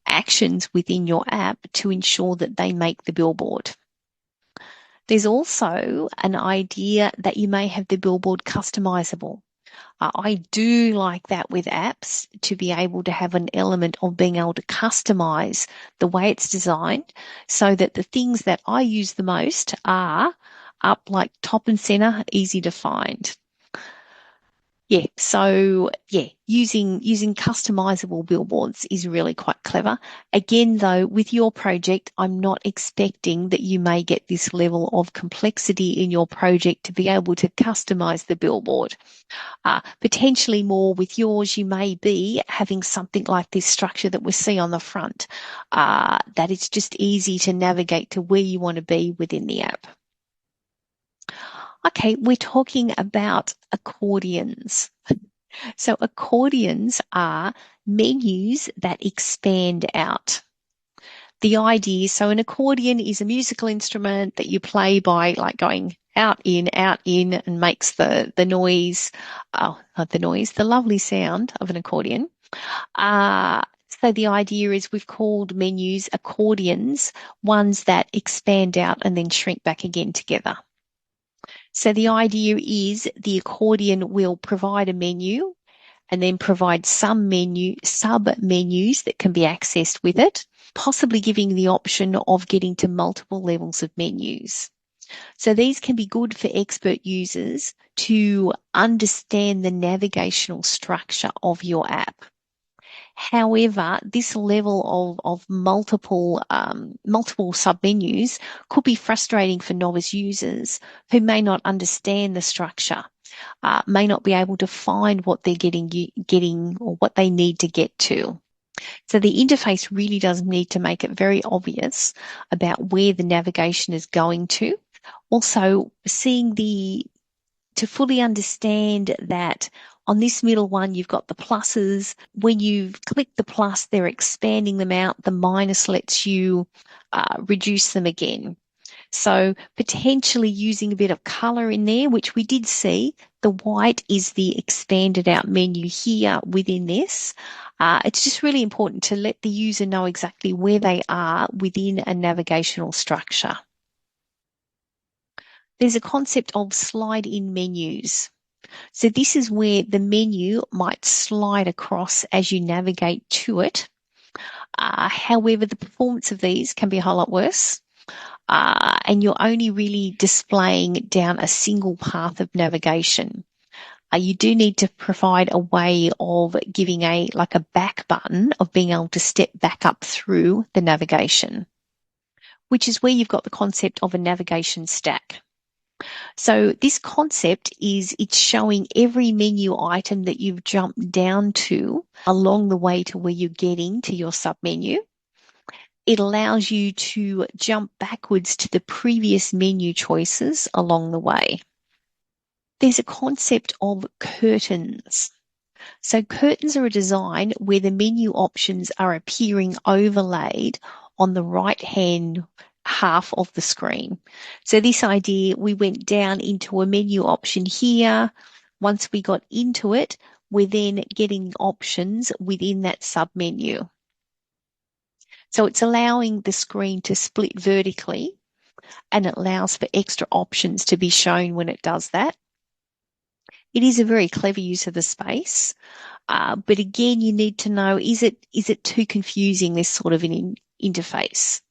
actions within your app to ensure that they make the billboard. There's also an idea that you may have the billboard customizable. I do like that with apps to be able to have an element of being able to customize the way it's designed so that the things that I use the most are up like top and center, easy to find. Yeah, so yeah, using customizable billboards is really quite clever. Again, though, with your project, I'm not expecting that you may get this level of complexity in your project to be able to customize the billboard. Potentially more with yours, you may be having something like this structure that we see on the front, that it's just easy to navigate to where you want to be within the app. Okay, we're talking about accordions. So accordions are menus that expand out. The idea, so an accordion is a musical instrument that you play by like going out in, and makes the noise, not the noise, the lovely sound of an accordion. Uh, so the idea is we've called menus accordions, ones that expand out and then shrink back again together. So the idea is the accordion will provide a menu and then provide some sub menus that can be accessed with it, possibly giving the option of getting to multiple levels of menus. So these can be good for expert users to understand the navigational structure of your app. However, this level of multiple submenus could be frustrating for novice users who may not understand the structure, may not be able to find what they're getting or what they need to get to. So the interface really does need to make it very obvious about where the navigation is going to. Also, to fully understand that on this middle one, you've got the pluses. When you click the plus, they're expanding them out. The minus lets you reduce them again. So potentially using a bit of color in there, which we did see. The white is the expanded out menu here within this. It's just really important to let the user know exactly where they are within a navigational structure. There's a concept of slide in menus. So this is where the menu might slide across as you navigate to it. However, the performance of these can be a whole lot worse. And you're only really displaying down a single path of navigation. You do need to provide a way of giving a back button of being able to step back up through the navigation, which is where you've got the concept of a navigation stack. So this concept is it's showing every menu item that you've jumped down to along the way to where you're getting to your submenu. It allows you to jump backwards to the previous menu choices along the way. There's a concept of curtains. So curtains are a design where the menu options are appearing overlaid on the right-hand half of the screen. So this idea, we went down into a menu option here. Once we got into it, we're then getting options within that submenu. So it's allowing the screen to split vertically, and it allows for extra options to be shown when it does that. It is a very clever use of the space. But again, you need to know, is it too confusing, this sort of an interface?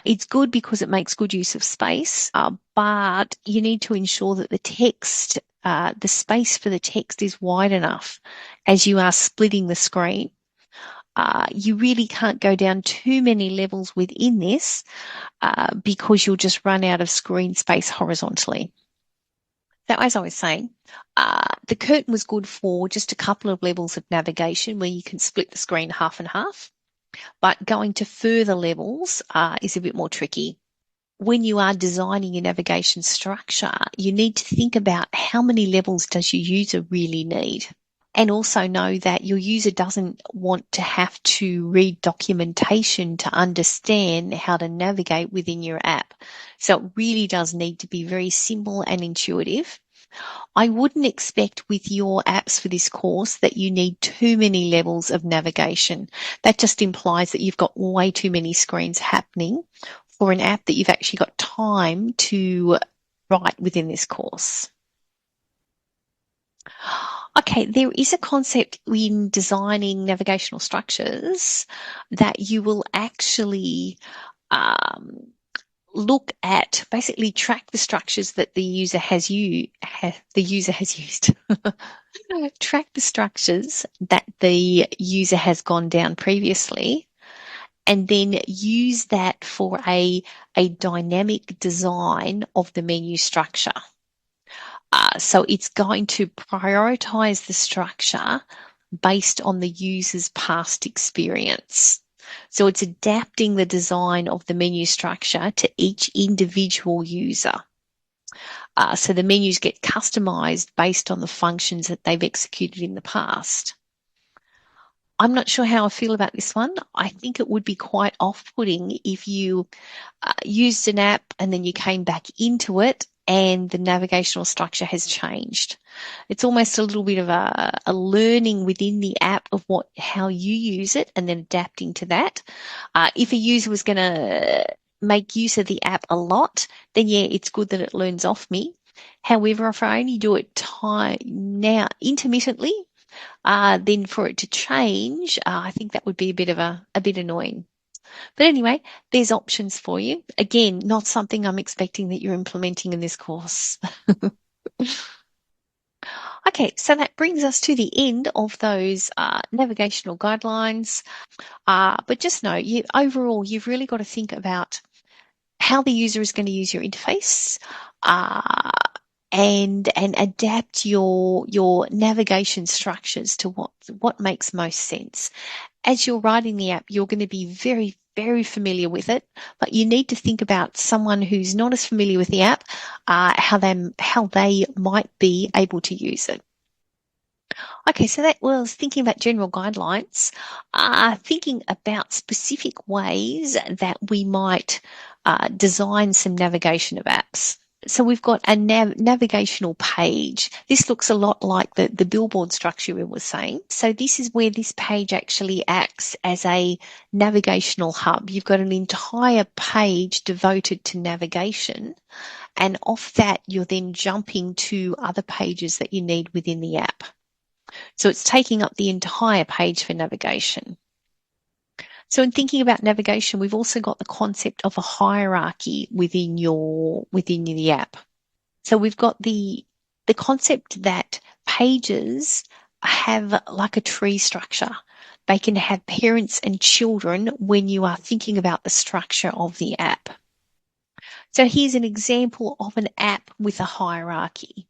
It's good because it makes good use of space, but you need to ensure that the text, the space for the text is wide enough as you are splitting the screen. You really can't go down too many levels within this because you'll just run out of screen space horizontally. So as I was saying, the curtain was good for just a couple of levels of navigation where you can split the screen half and half, but going to further levels is a bit more tricky. When you are designing your navigation structure, you need to think about how many levels does your user really need? And also know that your user doesn't want to have to read documentation to understand how to navigate within your app. So it really does need to be very simple and intuitive. I wouldn't expect with your apps for this course that you need too many levels of navigation. That just implies that you've got way too many screens happening for an app that you've actually got time to write within this course. Okay, there is a concept in designing navigational structures that you will actually um, look at, basically track the structures that the user has used. Track the structures that the user has gone down previously, and then use that for a dynamic design of the menu structure. So it's going to prioritize the structure based on the user's past experience. So it's adapting the design of the menu structure to each individual user. So the menus get customized based on the functions that they've executed in the past. I'm not sure how I feel about this one. I think it would be quite off-putting if you used an app and then you came back into it and the navigational structure has changed. It's almost a little bit of a learning within the app of how you use it and then adapting to that. If a user was going to make use of the app a lot, then yeah, it's good that it learns off me. However, if I only do it now intermittently, then for it to change, I think that would be a bit annoying. But anyway, there's options for you. Again, not something I'm expecting that you're implementing in this course. Okay, so that brings us to the end of those navigational guidelines. But just know, overall, you've really got to think about how the user is going to use your interface, and adapt your navigation structures to what makes most sense. As you're writing the app, you're going to be very, very familiar with it, but you need to think about someone who's not as familiar with the app, how they might be able to use it. Okay, so that was thinking about general guidelines, thinking about specific ways that we might design some navigation of apps. So we've got a navigational page. This looks a lot like the billboard structure we were saying. So this is where this page actually acts as a navigational hub. You've got an entire page devoted to navigation, and off that you're then jumping to other pages that you need within the app. So it's taking up the entire page for navigation. So in thinking about navigation, we've also got the concept of a hierarchy within the app. So we've got the concept that pages have like a tree structure. They can have parents and children when you are thinking about the structure of the app. So here's an example of an app with a hierarchy.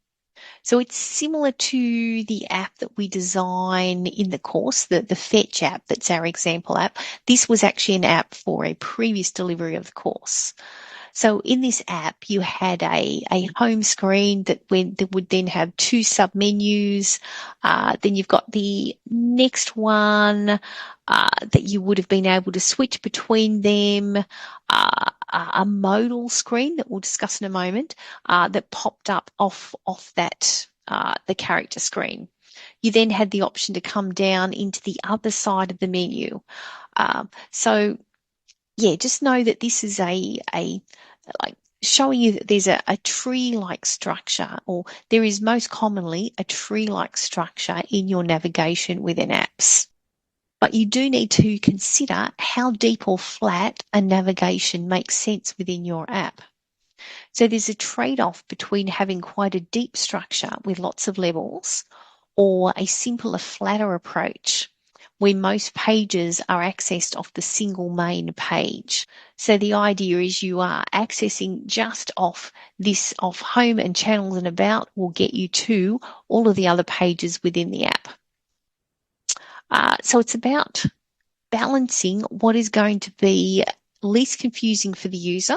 So it's similar to the app that we design in the course, the Fetch app that's our example app. This was actually an app for a previous delivery of the course. So in this app, you had a home screen that would then have two submenus. Then you've got the next one that you would have been able to switch between them. A modal screen that we'll discuss in a moment that popped up off that the character screen. You then had the option to come down into the other side of the menu. So yeah, just know that this is like showing you that there's a tree-like structure, or there is most commonly a tree-like structure in your navigation within apps. But you do need to consider how deep or flat a navigation makes sense within your app. So there's a trade-off between having quite a deep structure with lots of levels, or a simpler, flatter approach where most pages are accessed off the single main page. So the idea is you are accessing just off home and channels and about will get you to all of the other pages within the app. So it's about balancing what is going to be least confusing for the user,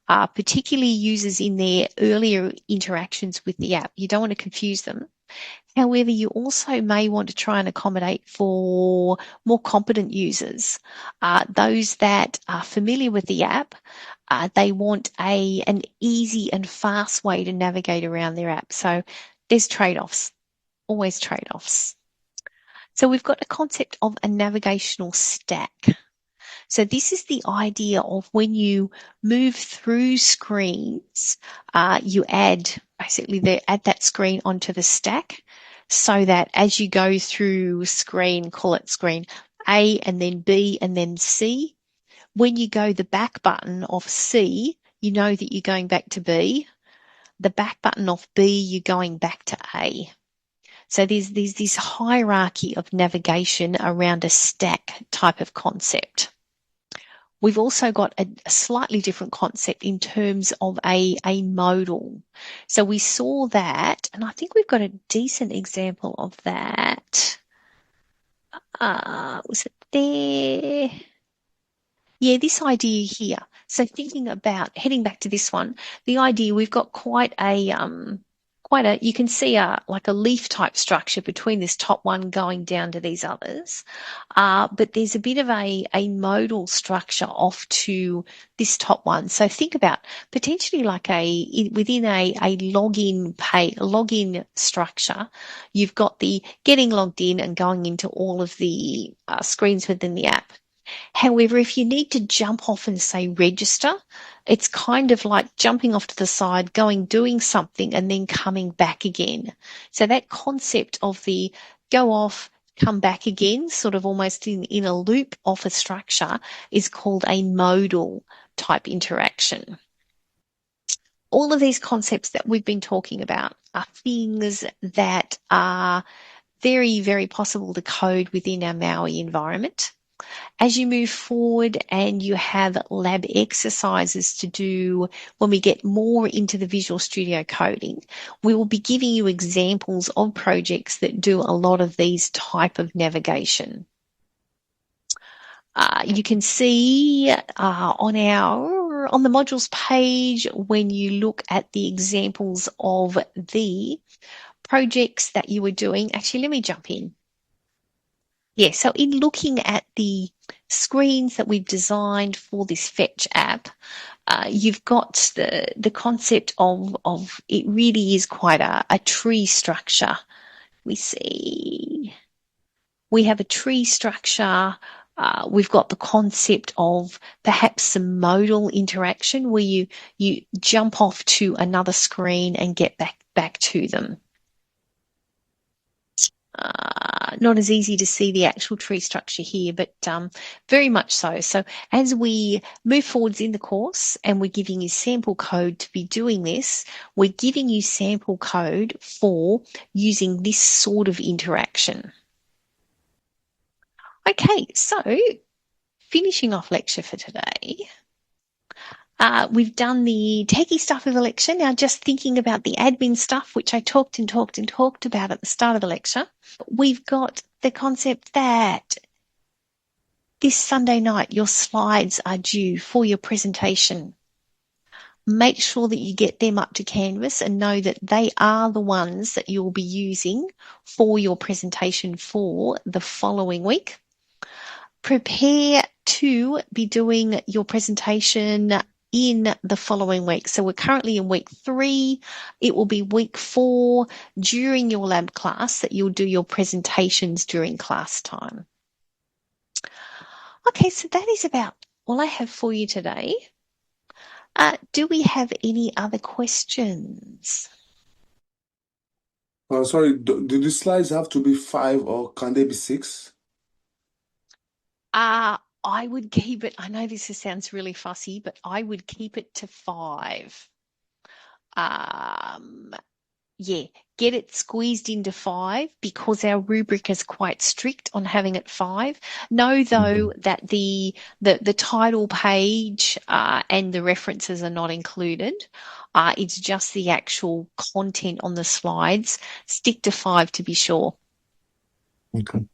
particularly users in their earlier interactions with the app. You don't want to confuse them. However, you also may want to try and accommodate for more competent users, those that are familiar with the app. They want an easy and fast way to navigate around their app. So there's trade-offs, always trade-offs. So we've got a concept of a navigational stack. So this is the idea of when you move through screens, you add that screen onto the stack. so that as you go through screen, call it screen A and then B and then C, when you go the back button of C, you know that you're going back to B. The back button of B, you're going back to A. So there's this hierarchy of navigation around a stack type of concept. We've also got a slightly different concept in terms of a modal. So we saw that, and I think we've got a decent example of that. Was it there? Yeah, this idea here. So thinking about heading back to this one, the idea we've got you can see like a leaf type structure between this top one going down to these others. But there's a bit of a modal structure off to this top one. So think about potentially like within a login structure, you've got the getting logged in and going into all of the screens within the app. However, if you need to jump off and say register, it's kind of like jumping off to the side, doing something, and then coming back again. So that concept of the go off, come back again, sort of almost in a loop of a structure, is called a modal type interaction. All of these concepts that we've been talking about are things that are very, very possible to code within our Maui environment. As you move forward and you have lab exercises to do when we get more into the Visual Studio coding, we will be giving you examples of projects that do a lot of these type of navigation. You can see on the modules page when you look at the examples of the projects that you were doing. Actually, let me jump in. Yeah, so in looking at the screens that we've designed for this Fetch app, you've got the concept of it really is quite a tree structure. We have a tree structure. We've got the concept of perhaps some modal interaction where you jump off to another screen and get back to them. Not as easy to see the actual tree structure here, but very much so. So as we move forwards in the course and we're giving you sample code to be doing this, we're giving you sample code for using this sort of interaction. Okay, so finishing off lecture for today. We've done the techie stuff of the lecture. Now just thinking about the admin stuff, which I talked about at the start of the lecture. We've got the concept that this Sunday night your slides are due for your presentation. Make sure that you get them up to Canvas and know that they are the ones that you'll be using for your presentation for the following week. Prepare to be doing your presentation in the following week. So we're currently in week 3. It will be week 4 during your lab class that you'll do your presentations during class time. Okay, so that is about all I have for you today. Do we have any other questions? Sorry, do the slides have to be 5 or can they be 6? I would keep it, I know this sounds really fussy, but I would keep it to 5. Yeah, get it squeezed into 5 because our rubric is quite strict on having it 5. Know though that the title page and the references are not included. It's just the actual content on the slides. Stick to 5 to be sure. Okay.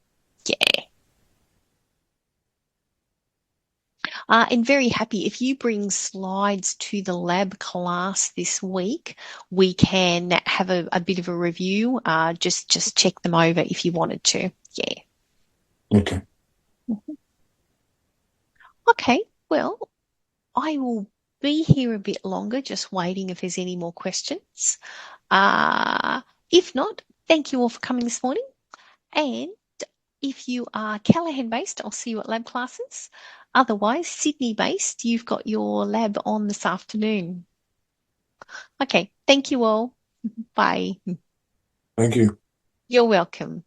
Yeah. And very happy if you bring slides to the lab class this week, we can have a bit of a review. Just check them over if you wanted to. Yeah. Okay. Okay. Well, I will be here a bit longer, just waiting if there's any more questions. If not, thank you all for coming this morning. And if you are Callaghan based, I'll see you at lab classes. Otherwise, Sydney based, you've got your lab on this afternoon. Okay, thank you all. Bye. Thank you. You're welcome.